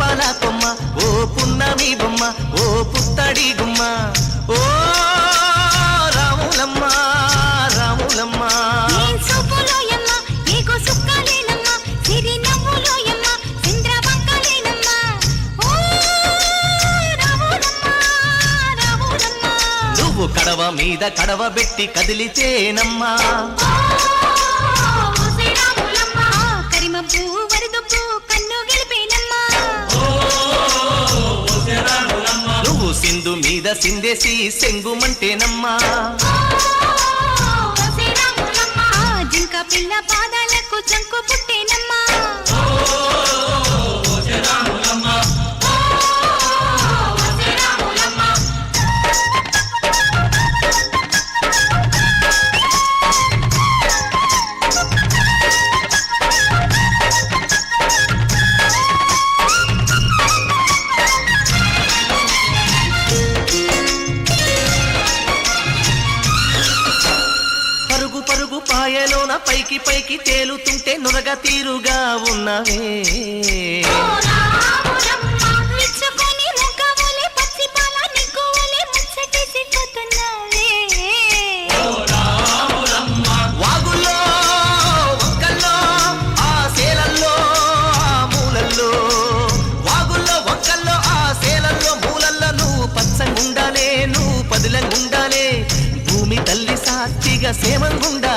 పువ్వాల కొమ్మ ఓ పున్నమి బొమ్మ ఓ పుత్తడి గుమ్మ ఓ రాములమ్మ రాములమ్మ నువ్వు కడవ మీద కడవ పెట్టి కదిలితేనమ్మా నువ్వు సింధు మీద సిందేసి సెంగుమంటేనమ్మా జింక పిల్ల పాదాలకు చంకు పుట్టేనమ్మా పాయలోన పైకి పైకి తేలుతుంటే నురగ తీరుగా ఉన్నవే వాగుల్లో వంకల్లో ఆ సేలల్లో ఆ మూలల్లో వాగుల్లో వంకల్లో ఆ సేలల్లో మూలల్లో నువ్వు పచ్చంగుండాలే నువ్వు పదిలంగుండాలే భూమి తల్లి సాక్షిగా సేమంగుండా